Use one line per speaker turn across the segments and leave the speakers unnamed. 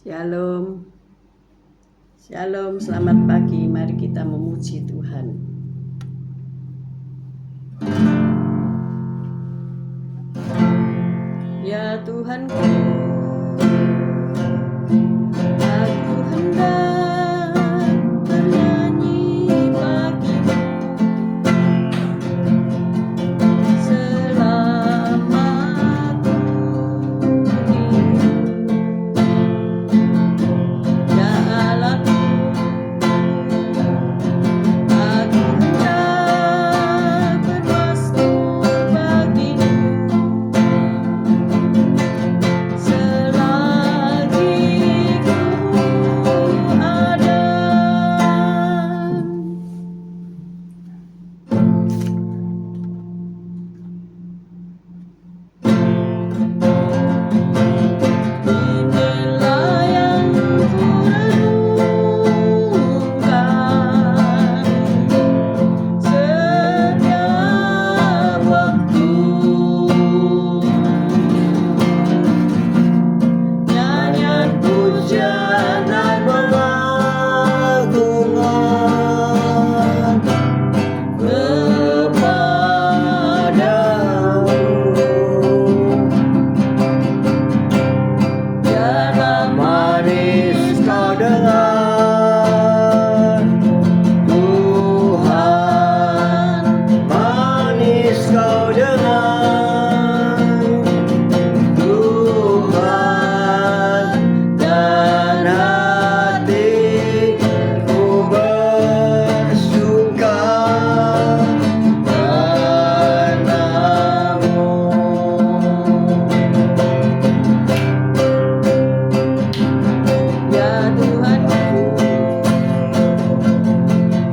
Shalom, shalom, selamat pagi. Mari kita memuji Tuhan. Ya Tuhanku, aku hendak bernyanyi bagimu selama aku hidup. Ya Allahku, aku hendak bermasmur bagimu selagi ku ada. Inilah yang ku renungkan setiap waktu. Nyanyian pujian dan
pengagungan
kepadamu. Biarlah
manis kau dengar
Tuhan
manis kau dengar Tuhan dan hatiku bersuka padamu.
Ya Tuhanku,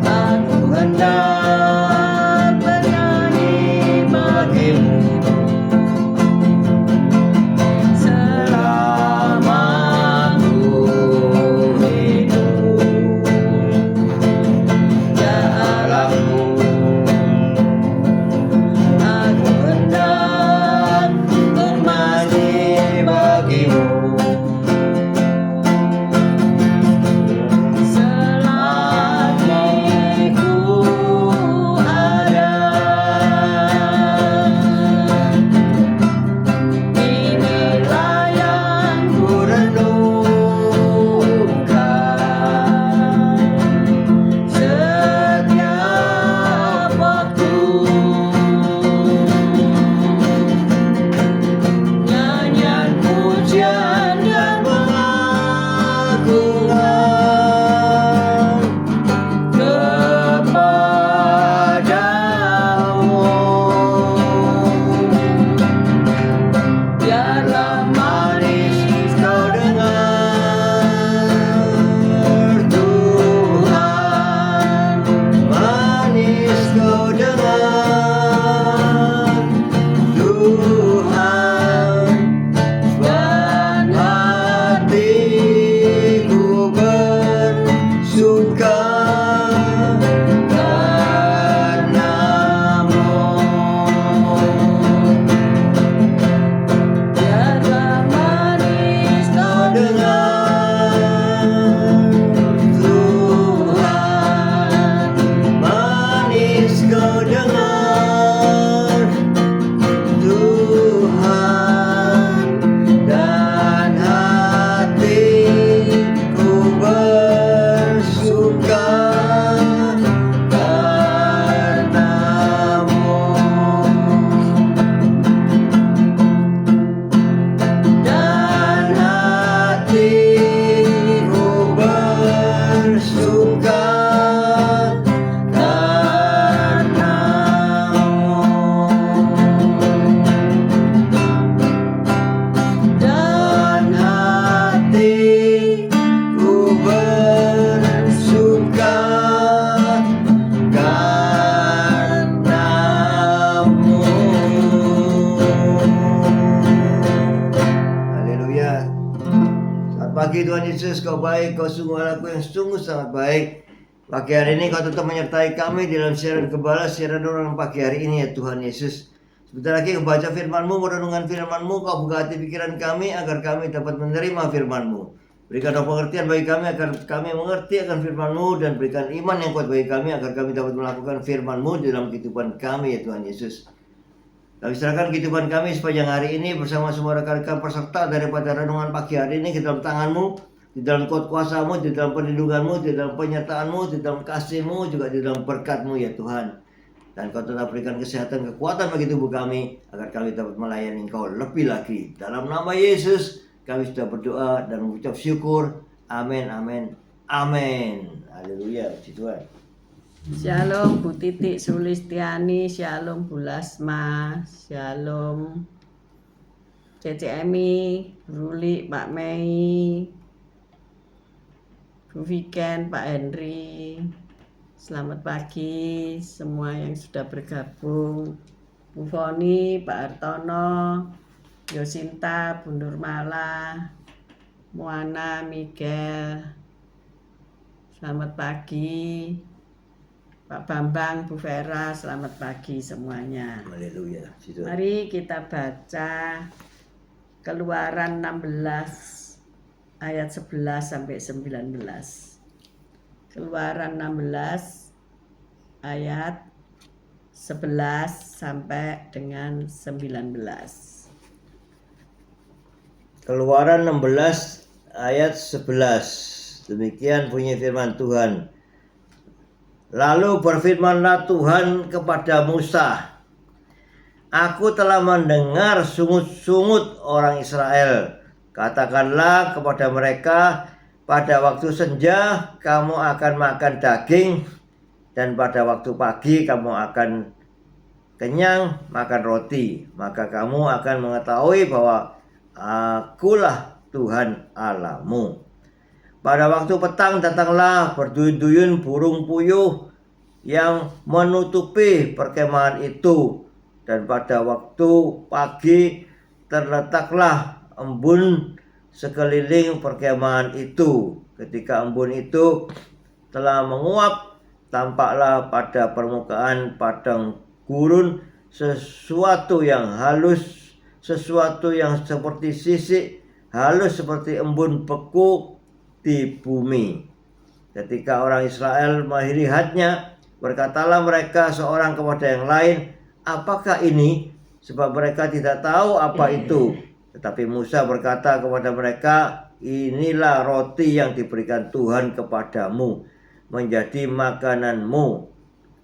aku hendak bernyanyi bagimu selama aku hidup. Ya Allahku, aku hendak bernyanyi bagimu selagi ku ada. Inilah yang ku renungkan setiap waktu. Nyanyian pujian dan
Pengagungan
kepadamu. Biarlah
manis kau dengar Tuhan manis kau dengar Tuhan
dan
hatiku bersuka karenamu.
biarlah manis kau
Dengar Tuhan manis kau dengar Tuhan dan hatiku bersuka karenamu. Dan hatiku bersuka karenamu. Dan hatiku bersuka karenamu. Haleluya. Selamat pagi Tuhan Yesus, kau baik, kau sungguh Allahku yang sungguh sangat baik. Pagi hari ini kau tetap menyertai kami dalam siaran Gembala, siaran orang pagi hari ini ya Tuhan Yesus. Sebentar lagi membaca firman-Mu, merenungkan firman-Mu, kau buka hati pikiran kami agar kami dapat menerima firman-Mu. Berikan pengertian bagi kami agar kami mengerti akan firman-Mu, dan berikan iman yang kuat bagi kami agar kami dapat melakukan firman-Mu di dalam kehidupan kami ya Tuhan Yesus. Kami serahkan kehidupan kami sepanjang hari ini bersama semua rekan-rekan peserta daripada renungan pagi hari ini ke dalam tangan-Mu, di dalam kuasa-Mu, di dalam perlindungan-Mu, di dalam penyertaan-Mu, di dalam kasih-Mu, juga di dalam berkat-Mu ya Tuhan. Dan Kau tetap berikan kesehatan, kekuatan bagi tubuh kami agar kami dapat melayani Engkau lebih lagi. Dalam nama Yesus kami sudah berdoa dan mengucap syukur. Amin, amin, amin. Haleluya, puji Tuhan.
Shalom Bu Titik Sulistiani, shalom Bu Lasma, shalom Cece Emi, Ruli, Pak Mei, Bu Viken, Pak Henry. Selamat pagi semua yang sudah bergabung. Bu Foni, Pak Hartono, Yosinta, Bu Nurmala, Muana, Miguel. Selamat pagi. Pak Bambang, Bu Vera, selamat pagi semuanya.
Haleluya, puji Tuhan.
Mari kita baca Keluaran 16 ayat 11 sampai 19. Keluaran 16 ayat 11 sampai dengan 19.
Keluaran 16 ayat 11. Demikian bunyi firman Tuhan. Lalu berfirmanlah Tuhan kepada Musa, Aku telah mendengar sungut-sungut orang Israel. Katakanlah kepada mereka, pada waktu senja kamu akan makan daging, dan pada waktu pagi kamu akan kenyang makan roti. Maka kamu akan mengetahui bahwa Akulah Tuhan Allahmu. Pada waktu petang datanglah berduyun-duyun burung puyuh yang menutupi perkemahan itu, dan pada waktu pagi terletaklah embun sekeliling perkemahan itu. Ketika embun itu telah menguap, tampaklah pada permukaan padang gurun sesuatu yang halus, sesuatu yang seperti sisik halus seperti embun beku di bumi. Ketika orang Israel melihatnya, berkatalah mereka seorang kepada yang lain, apakah ini? Sebab mereka tidak tahu apa itu. Tetapi Musa berkata kepada mereka, inilah roti yang diberikan Tuhan kepadamu, menjadi makananmu.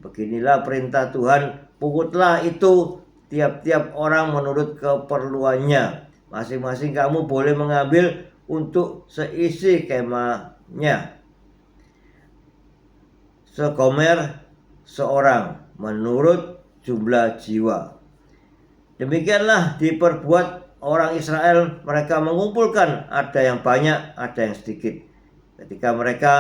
Beginilah perintah Tuhan, pungutlah itu tiap-tiap orang menurut keperluannya. Masing-masing kamu boleh mengambil untuk seisi kemahnya, segomer seorang menurut jumlah jiwa. Demikianlah diperbuat orang Israel. Mereka mengumpulkan, ada yang banyak, ada yang sedikit. Ketika mereka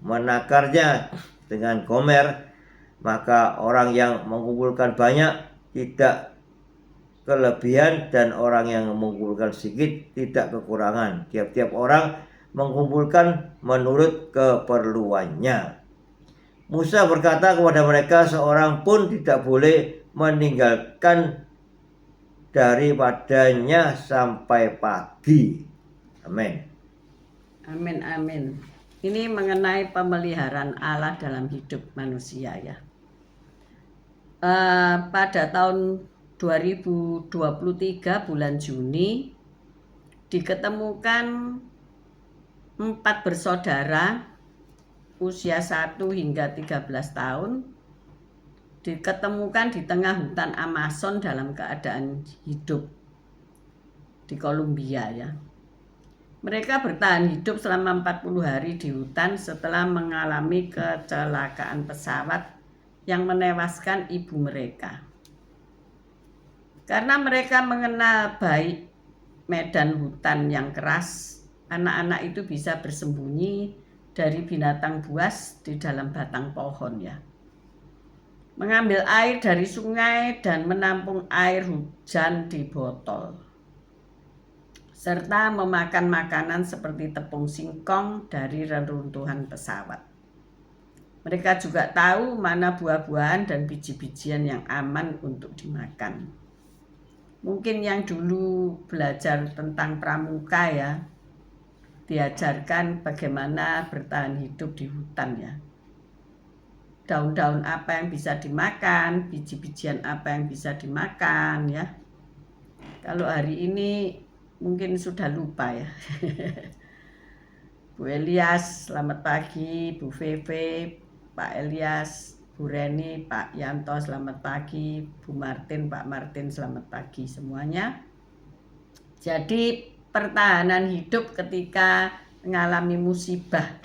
menakarnya dengan gomer, maka orang yang mengumpulkan banyak tidak kelebihan, dan orang yang mengumpulkan sedikit tidak kekurangan. Tiap-tiap orang mengumpulkan menurut keperluannya. Musa berkata kepada mereka, seorang pun tidak boleh meninggalkan daripadanya sampai pagi. Amin.
Amin, amin. Ini mengenai pemeliharaan Allah dalam hidup manusia ya. Pada tahun 2023 bulan Juni diketemukan 4 bersaudara usia 1 hingga 13 tahun diketemukan di tengah hutan Amazon dalam keadaan hidup di Kolombia ya. Mereka bertahan hidup selama 40 hari di hutan setelah mengalami kecelakaan pesawat yang menewaskan ibu mereka. Karena mereka mengenal baik medan hutan yang keras, anak-anak itu bisa bersembunyi dari binatang buas di dalam batang pohon ya. Mengambil air dari sungai dan menampung air hujan di botol. Serta memakan makanan seperti tepung singkong dari reruntuhan pesawat. Mereka juga tahu mana buah-buahan dan biji-bijian yang aman untuk dimakan. Mungkin yang dulu belajar tentang pramuka ya, diajarkan bagaimana bertahan hidup di hutan ya. Daun-daun apa yang bisa dimakan, biji-bijian apa yang bisa dimakan ya. Kalau hari ini mungkin sudah lupa ya. Bu Elias, selamat pagi. Bu Feve, Pak Elias, Bu Reni, Pak Yanto, selamat pagi. Bu Martin, Pak Martin, selamat pagi semuanya. Jadi pertahanan hidup ketika mengalami musibah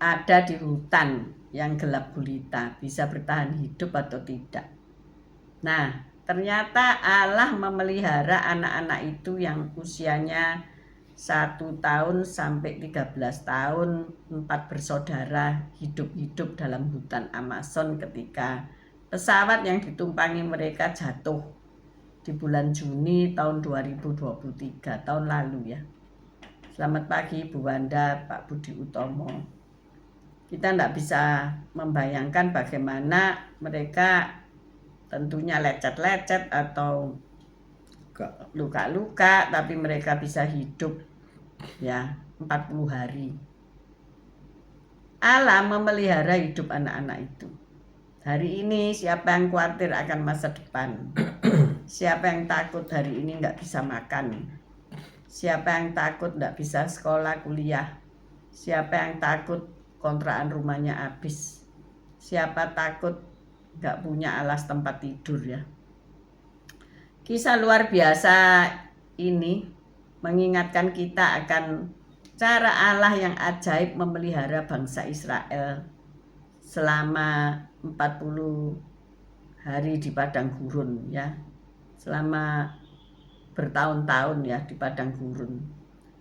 ada di hutan yang gelap gulita, bisa bertahan hidup atau tidak. Nah, ternyata Allah memelihara anak-anak itu yang usianya 1 tahun sampai 13 tahun, 4 bersaudara hidup-hidup dalam hutan Amazon ketika pesawat yang ditumpangi mereka jatuh di bulan Juni tahun 2023, tahun lalu ya. Selamat pagi Bu Wanda, Pak Budi Utomo. Kita tidak bisa membayangkan bagaimana mereka tentunya lecet-lecet atau luka-luka, tapi mereka bisa hidup ya 40 hari. Allah memelihara hidup anak-anak itu. Hari ini siapa yang khawatir akan masa depan? Siapa yang takut hari ini nggak bisa makan? Siapa yang takut nggak bisa sekolah kuliah? Siapa yang takut kontrakan rumahnya habis? Siapa takut nggak punya alas tempat tidur ya? Kisah luar biasa ini mengingatkan kita akan cara Allah yang ajaib memelihara bangsa Israel selama 40 hari di padang gurun ya. Selama bertahun-tahun ya di padang gurun.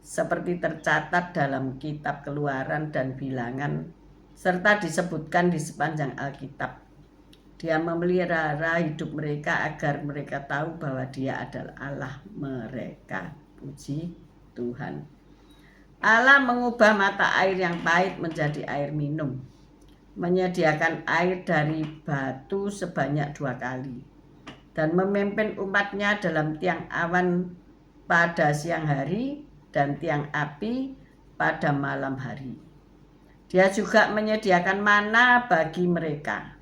Seperti tercatat dalam kitab Keluaran dan Bilangan serta disebutkan di sepanjang Alkitab. Dia memelihara hidup mereka agar mereka tahu bahwa Dia adalah Allah mereka. Puji Tuhan. Allah mengubah mata air yang pahit menjadi air minum. Menyediakan air dari batu sebanyak 2 kali. Dan memimpin umatnya dalam tiang awan pada siang hari dan tiang api pada malam hari. Dia juga menyediakan mana bagi mereka.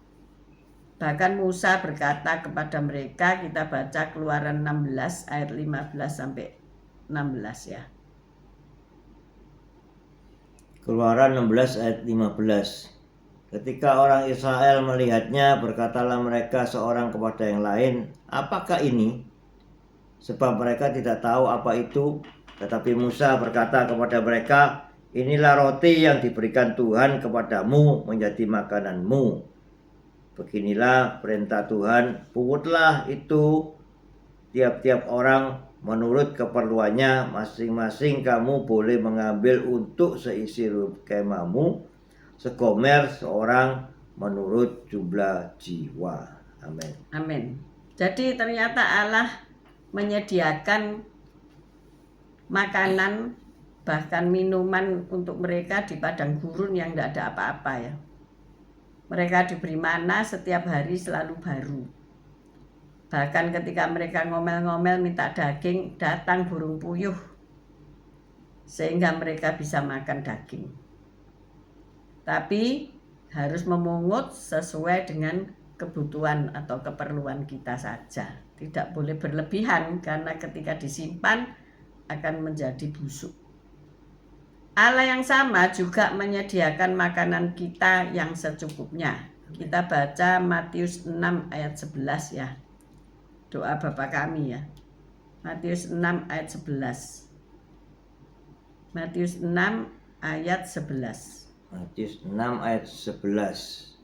Bahkan Musa berkata kepada mereka, kita baca Keluaran 16 ayat 15 sampai 16 ya.
Keluaran 16 ayat 15. Ketika orang Israel melihatnya, berkatalah mereka seorang kepada yang lain, apakah ini? Sebab mereka tidak tahu apa itu. Tetapi Musa berkata kepada mereka, inilah roti yang diberikan Tuhan kepadamu menjadi makananmu. Beginilah perintah Tuhan, pungutlah itu tiap-tiap orang menurut keperluannya, masing-masing kamu boleh mengambil untuk seisi kemahmu, segomer seorang menurut jumlah jiwa. Amin.
Amin. Jadi ternyata Allah menyediakan makanan bahkan minuman untuk mereka di padang gurun yang tidak ada apa-apa ya. Mereka diberi mana setiap hari selalu baru. Bahkan ketika mereka ngomel-ngomel minta daging, datang burung puyuh sehingga mereka bisa makan daging. Tapi harus memungut sesuai dengan kebutuhan atau keperluan kita saja. Tidak boleh berlebihan karena ketika disimpan akan menjadi busuk. Allah yang sama juga menyediakan makanan kita yang secukupnya. Kita baca Matius 6 ayat 11 ya. Doa Bapa kami ya. Matius 6 ayat 11. Matius 6 ayat 11.
Matius 6 ayat 11.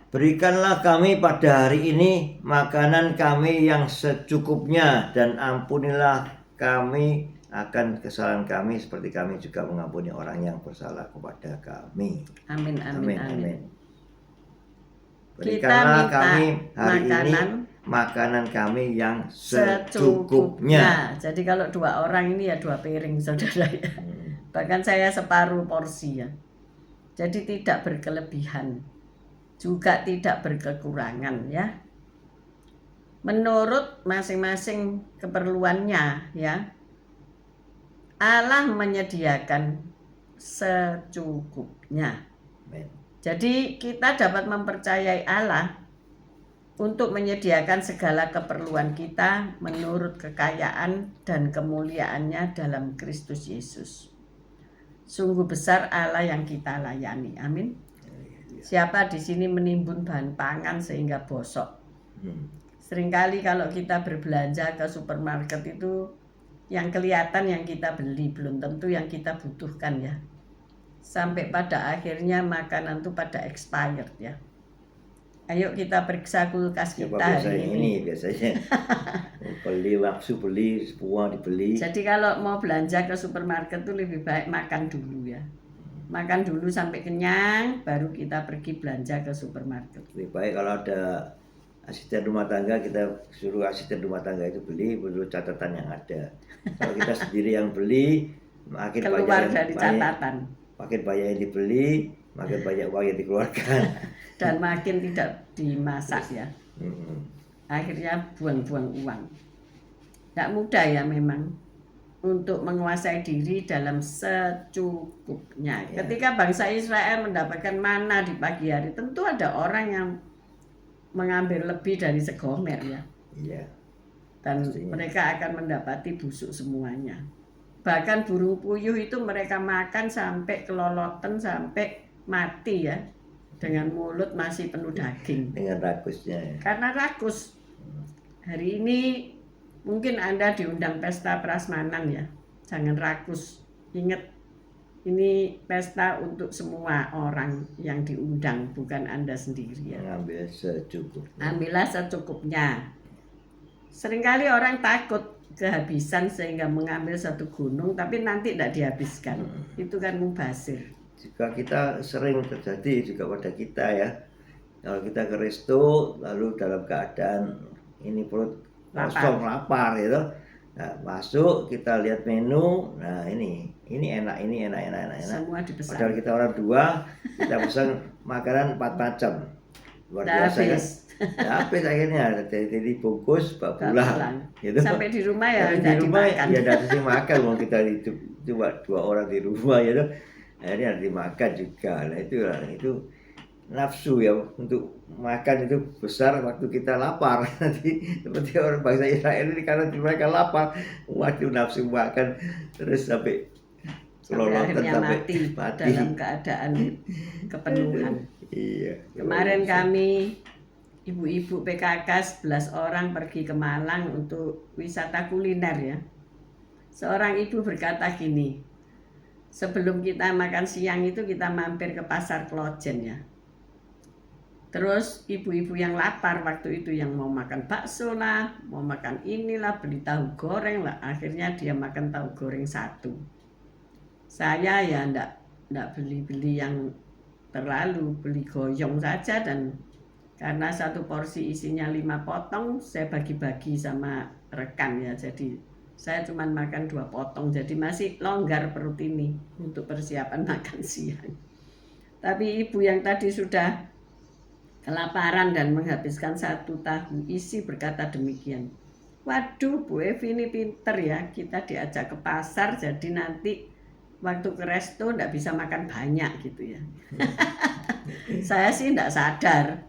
Berikanlah kami pada hari ini makanan kami yang secukupnya, dan ampunilah kami akan kesalahan kami seperti kami juga mengampuni orang yang bersalah kepada kami.
Amin, amin, amin.
Berikanlah kami hari ini makanan kami yang secukupnya.
Jadi kalau 2 orang ini ya 2 piring saudara ya. Bahkan saya separuh porsi ya. Jadi tidak berkelebihan, juga tidak berkekurangan ya. Menurut masing-masing keperluannya ya. Allah menyediakan secukupnya.
Amin.
Jadi kita dapat mempercayai Allah untuk menyediakan segala keperluan kita menurut kekayaan dan kemuliaannya dalam Kristus Yesus. Sungguh besar Allah yang kita layani. Amin. Siapa di sini menimbun bahan pangan sehingga bosok? Seringkali kalau kita berbelanja ke supermarket itu yang kelihatan yang kita beli, belum tentu yang kita butuhkan ya. Sampai pada akhirnya makanan itu pada expired ya. Ayo kita periksa kulkas
Siapa
kita
biasanya
hari ini.
biasanya beli waktu beli semua dibeli.
Jadi kalau mau belanja ke supermarket itu lebih baik makan dulu ya. Makan dulu sampai kenyang, baru kita pergi belanja ke supermarket.
Lebih baik kalau ada asisten rumah tangga, kita suruh asisten rumah tangga itu beli menurut catatan yang ada. Kalau kita sendiri yang beli, makin
Keluar dari catatan.
Makin banyak yang dibeli, makin banyak uang yang dikeluarkan.
Dan makin tidak dimasak ya. Akhirnya buang-buang uang. Tidak mudah ya memang untuk menguasai diri dalam secukupnya.
Ya.
Ketika bangsa Israel mendapatkan mana di pagi hari, tentu ada orang yang mengambil lebih dari segomer ya.
Iya.
Dan
Pastinya.
mereka akan mendapati busuk semuanya. Bahkan burung puyuh itu mereka makan sampai keloloten, sampai mati ya. Dengan mulut masih penuh daging.
Dengan rakusnya ya.
Karena rakus. Hari ini mungkin Anda diundang pesta prasmanan ya. Jangan rakus. Ingat, ini pesta untuk semua orang yang diundang, bukan Anda sendiri ya.
Mengambil secukupnya.
Ambillah secukupnya. Seringkali orang takut kehabisan sehingga mengambil satu gunung tapi nanti tidak dihabiskan. Itu kan mubazir.
Juga kita sering terjadi juga pada kita ya. Kalau kita ke resto lalu dalam keadaan ini perut kosong lapar gitu. Nah, masuk kita lihat menu. Nah, ini enak.
Semua dipesan.
Padahal kita orang dua, kita pesan makanan 4 macam. Luar biasa kan? Habis akhirnya jadi bungkus bawa pulang. Gitu.
Sampai di rumah ya
di rumah
dimakan.
Ya tidak sih makan, mau kita cuma 2 orang di rumah ya. Akhirnya harus dimakan juga. Nah itu nafsu ya untuk makan itu besar waktu kita lapar. Nanti seperti orang bangsa Israel ini karena mereka lapar, waduh nafsu makan terus sampai
akhirnya mati dalam keadaan kepenuhan.
Iya.
Kemarin kami ibu-ibu PKK 11 orang pergi ke Malang untuk wisata kuliner ya. Seorang ibu berkata gini, sebelum kita makan siang itu kita mampir ke pasar Klojen ya. Terus ibu-ibu yang lapar waktu itu yang mau makan bakso lah, mau makan inilah, beli tahu goreng lah. Akhirnya dia makan tahu goreng 1. Saya ya enggak beli-beli yang terlalu, beli goyong saja, dan karena satu porsi isinya 5 potong, saya bagi-bagi sama rekan ya. Jadi saya cuma makan 2 potong, jadi masih longgar perut ini untuk persiapan makan siang. Tapi ibu yang tadi sudah kelaparan dan menghabiskan 1 tahu isi berkata demikian, waduh Bu Evi ini pinter ya, kita diajak ke pasar jadi nanti waktu ke resto enggak bisa makan banyak gitu ya. Saya sih enggak sadar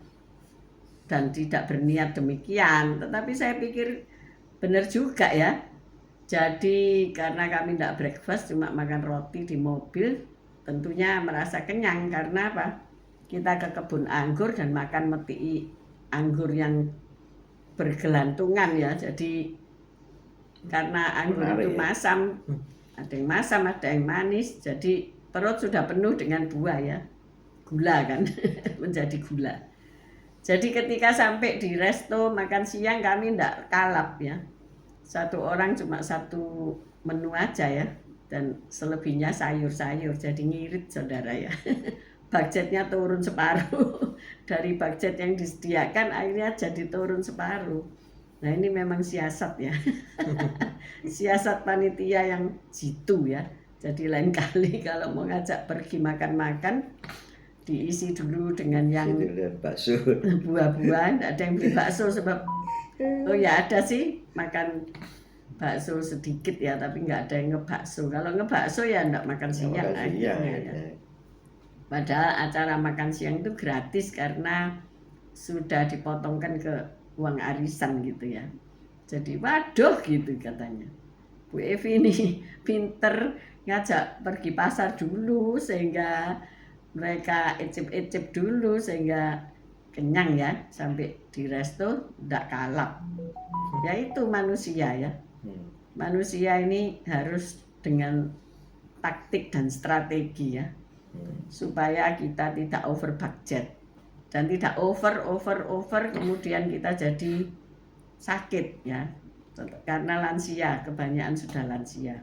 dan tidak berniat demikian, tetapi saya pikir benar juga ya. Jadi karena kami enggak breakfast, cuma makan roti di mobil, tentunya merasa kenyang. Karena apa? Kita ke kebun anggur dan makan meti anggur yang bergelantungan ya. Jadi karena anggur itu masam, ada yang masam, ada yang manis, jadi perut sudah penuh dengan buah ya. Gula kan, menjadi gula. Jadi ketika sampai di resto makan siang kami enggak kalap ya. 1 orang cuma 1 menu aja ya. Dan selebihnya sayur-sayur, jadi ngirit saudara ya. Budgetnya turun separuh. Dari budget yang disediakan akhirnya jadi turun separuh. Nah ini memang siasat ya. Siasat panitia yang jitu ya. Jadi lain kali kalau mau ngajak pergi makan-makan, diisi dulu dengan yang
bakso,
buah-buahan. Ada yang beli bakso sebab oh ya ada sih makan bakso sedikit ya, tapi nggak ada yang ngebakso. Kalau ngebakso ya nggak makan siang
Makasih ya.
akhirnya ya. Padahal acara makan siang itu gratis karena sudah dipotongkan ke uang arisan gitu ya. Jadi waduh gitu katanya. Bu Evi ini pinter ngajak pergi pasar dulu sehingga mereka ecep-ecep dulu sehingga kenyang ya, sampai di resto ndak kalap. Ya itu manusia ya. Manusia ini harus dengan taktik dan strategi ya, supaya kita tidak over budget dan tidak over kemudian kita jadi sakit ya, karena lansia, kebanyakan sudah lansia.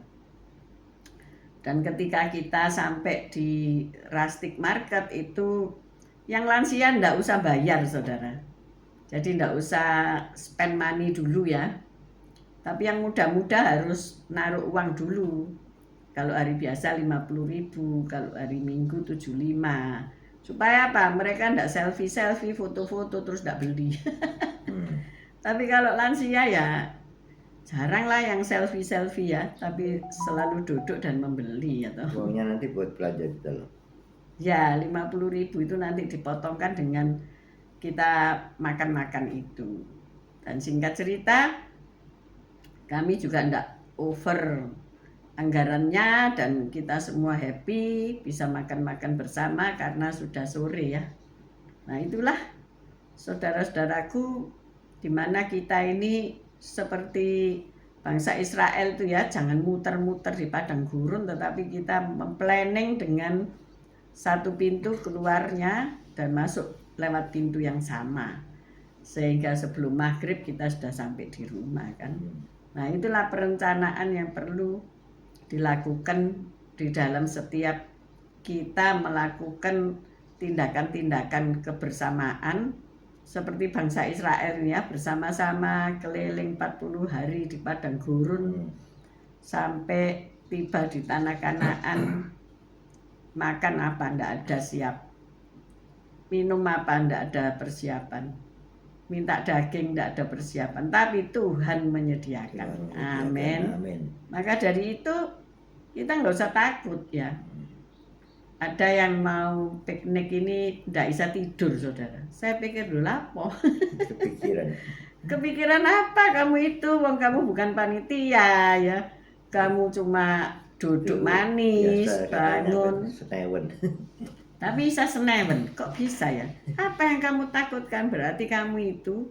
Dan ketika kita sampai di rustic market itu yang lansia ndak usah bayar saudara, jadi ndak usah spend money dulu ya, tapi yang muda-muda harus naruh uang dulu. Kalau hari biasa 50.000, kalau hari Minggu 75. Supaya apa? Mereka ndak selfie, foto-foto terus ndak beli. Tapi kalau lansia ya jarang lah yang selfie ya, tapi selalu duduk dan membeli ya toh.
Uangnya nanti buat belanja di dalam.
Ya 50.000 itu nanti dipotongkan dengan kita makan-makan itu. Dan singkat cerita, kami juga ndak over anggarannya dan kita semua happy bisa makan-makan bersama karena sudah sore ya. Nah itulah saudara-saudaraku, dimana kita ini seperti bangsa Israel itu ya, jangan muter-muter di padang gurun, tetapi kita memplanning dengan satu pintu keluarnya dan masuk lewat pintu yang sama, sehingga sebelum maghrib kita sudah sampai di rumah kan. Nah itulah perencanaan yang perlu dilakukan di dalam setiap kita melakukan tindakan-tindakan kebersamaan seperti bangsa Israel ya, bersama-sama keliling 40 hari di padang gurun sampai tiba di tanah Kanaan. Makan apa ndak ada siap, minum apa ndak ada persiapan, minta daging ndak ada persiapan, tapi Tuhan menyediakan. Amin. Maka dari itu kita nggak usah takut ya. Ada yang mau piknik ini ndak bisa tidur saudara. Saya pikir dulu apa? Kepikiran apa kamu itu? Wong kamu bukan panitia ya. Kamu cuma duduk manis, bangun. Tapi bisa senewen, kok bisa ya? Apa yang kamu takutkan? Berarti kamu itu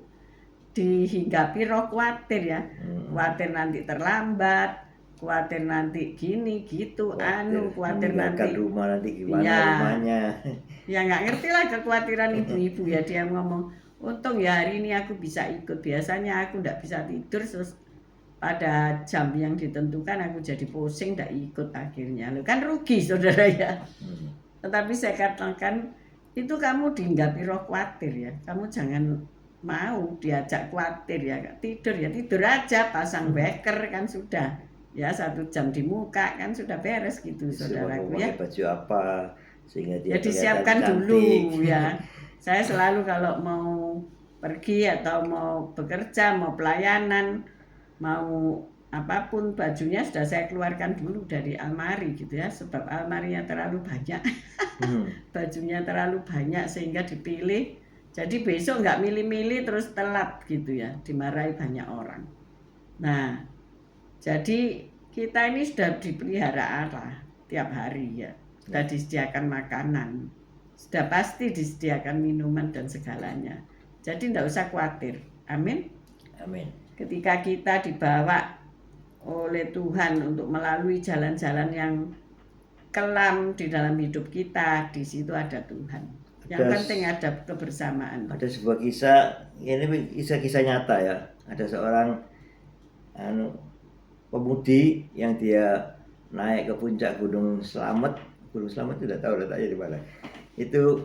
dihinggapi roh khawatir ya. Khawatir nanti terlambat, khawatir nanti gini gitu, khawatir nanti
rumah nanti gimana
ya,
rumahnya.
Ya nggak ngerti lah kekhawatiran ibu-ibu ya. Dia ngomong, untung ya hari ini aku bisa ikut. Biasanya aku nggak bisa tidur, terus pada jam yang ditentukan aku jadi pusing, nggak ikut akhirnya. Lo kan rugi saudara ya. Tetapi saya katakan itu kamu dihinggapi roh khawatir ya. Kamu jangan mau diajak khawatir ya. Tidur ya tidur aja, pasang beker kan sudah. Ya 1 jam di muka kan sudah beres gitu saudaraku ya.
Baju apa sehingga dia
ya disiapkan dulu ya. Saya selalu kalau mau pergi atau mau bekerja, mau pelayanan, mau apapun bajunya sudah saya keluarkan dulu dari almari gitu ya, sebab almarinya terlalu banyak. Bajunya terlalu banyak sehingga dipilih. Jadi besok nggak milih-milih terus telat gitu ya, dimarahi banyak orang. Nah, jadi kita ini sudah dipelihara Allah tiap hari ya. Sudah disediakan makanan, sudah pasti disediakan minuman dan segalanya. Jadi tidak usah khawatir. Amin.
Amin.
Ketika kita dibawa oleh Tuhan untuk melalui jalan-jalan yang kelam di dalam hidup kita, di situ ada Tuhan. Yang penting ada kebersamaan.
Ada sebuah kisah, ini kisah nyata ya. Ada seorang pemudi yang dia naik ke puncak Gunung Slamet. Gunung Slamet tidak tahu letaknya di mana. Itu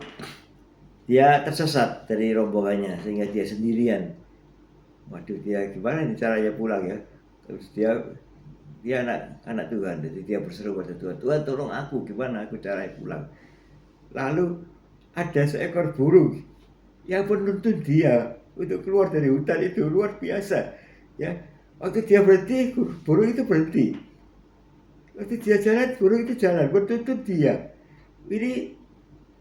dia tersesat dari rombongannya sehingga dia sendirian. Waduh, dia gimana nih caranya pulang ya? Terus dia anak Tuhan, jadi dia berseru pada Tuhan, Tuhan tolong aku, gimana aku caranya pulang? Lalu ada seekor burung yang menuntun dia untuk keluar dari hutan itu, luar biasa ya. Waktu dia berhenti, burung itu berhenti. Waktu dia jalan, burung itu jalan, bertuntut dia. Ini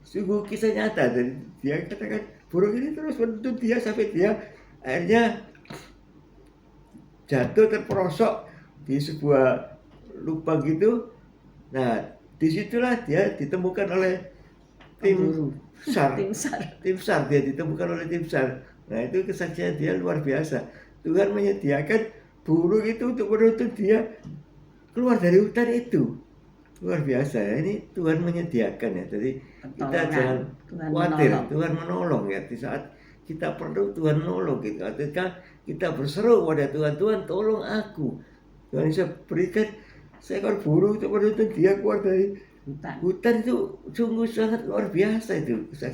sungguh kisah nyata. Dan dia katakan, burung ini terus menuntut dia sampai dia akhirnya jatuh terperosok di sebuah lubang gitu. Nah, disitulah dia ditemukan oleh tim
Pemburu.
SAR.
Tim SAR.
Tim SAR, dia ditemukan oleh tim SAR. Nah, itu kesaksian dia luar biasa. Tuhan menyediakan burung itu untuk menuntut dia keluar dari hutan itu. Luar biasa ya, ini Tuhan menyediakan ya. Jadi kita
Pertolongan.
jangan
Tuhan
khawatir,
menolong.
Tuhan menolong ya. Di saat kita perlu, Tuhan menolong gitu. Ketika kita berseru pada Tuhan, Tuhan tolong aku. Tuhan bisa berikan seekor burung untuk menuntut dia keluar dari
Hutan.
hutan. Itu sungguh sangat luar biasa itu kesaksian.